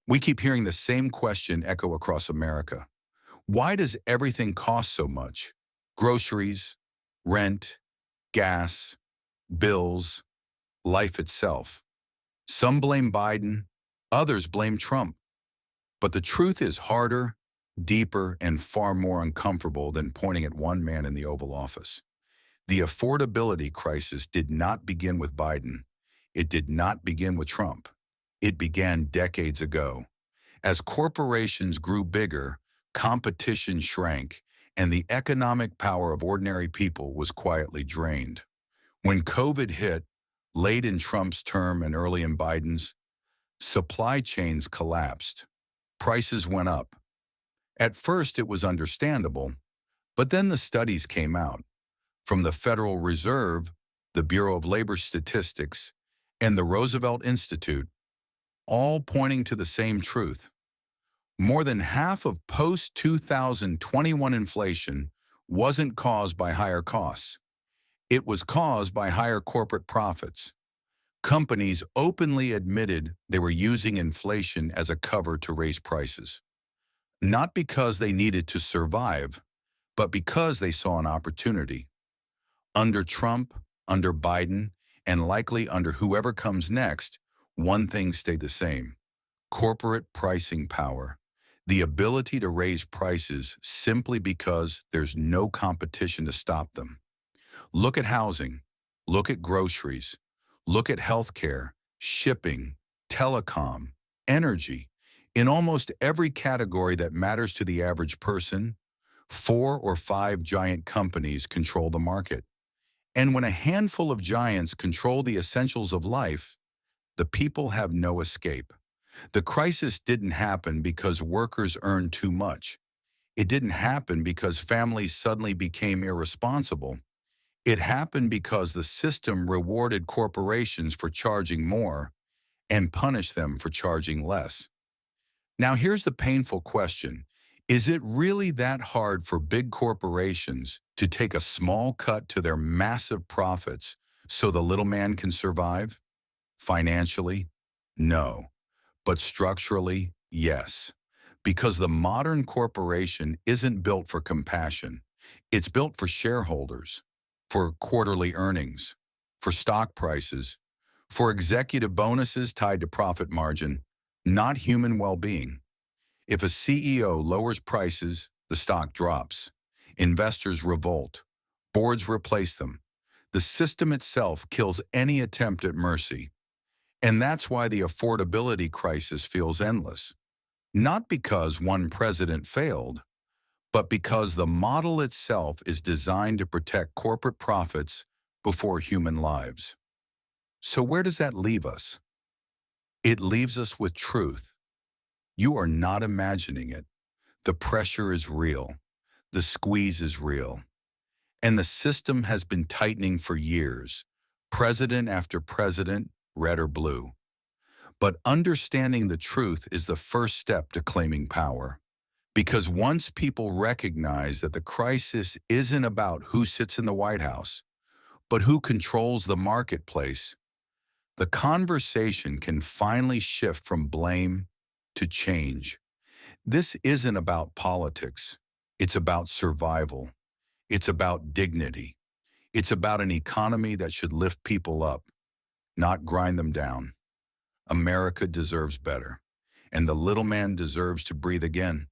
We keep hearing the same question echo across America. Why does everything cost so much? Groceries, rent, gas, bills, life itself. Some blame Biden, others blame Trump. But the truth is harder, deeper, and far more uncomfortable than pointing at one man in the Oval Office. The affordability crisis did not begin with Biden. It did not begin with Trump. It began decades ago. As corporations grew bigger, competition shrank, and the economic power of ordinary people was quietly drained. When COVID hit, late in Trump's term and early in Biden's, supply chains collapsed. Prices went up. At first, it was understandable, but then the studies came out from the Federal Reserve, the Bureau of Labor Statistics, and the Roosevelt Institute, all pointing to the same truth. More than half of post-2021 inflation wasn't caused by higher costs. It was caused by higher corporate profits. Companies openly admitted they were using inflation as a cover to raise prices, not because they needed to survive, but because they saw an opportunity. Under Trump, under Biden, and likely under whoever comes next, one thing stayed the same: corporate pricing power. The ability to raise prices simply because there's no competition to stop them. Look at housing, look at groceries, look at healthcare, shipping, telecom, energy. In almost every category that matters to the average person, 4 or 5 giant companies control the market. And when a handful of giants control the essentials of life, the people have no escape. The crisis didn't happen because workers earned too much. It didn't happen because families suddenly became irresponsible. It happened because the system rewarded corporations for charging more and punished them for charging less. Now here's the painful question. Is it really that hard for big corporations to take a small cut to their massive profits so the little man can survive? Financially? No. But structurally, yes. Because the modern corporation isn't built for compassion. It's built for shareholders, for quarterly earnings, for stock prices, for executive bonuses tied to profit margin, not human well-being. If a CEO lowers prices, the stock drops. Investors revolt. Boards replace them. The system itself kills any attempt at mercy. And that's why the affordability crisis feels endless. Not because one president failed, but because the model itself is designed to protect corporate profits before human lives. So where does that leave us? It leaves us with truth. You are not imagining it. The pressure is real. The squeeze is real. And the system has been tightening for years, president after president, red or blue. But understanding the truth is the first step to claiming power. Because once people recognize that the crisis isn't about who sits in the White House, but who controls the marketplace, the conversation can finally shift from blame to change. This isn't about politics. It's about survival. It's about dignity. It's about an economy that should lift people up, not grind them down. America deserves better, and the little man deserves to breathe again.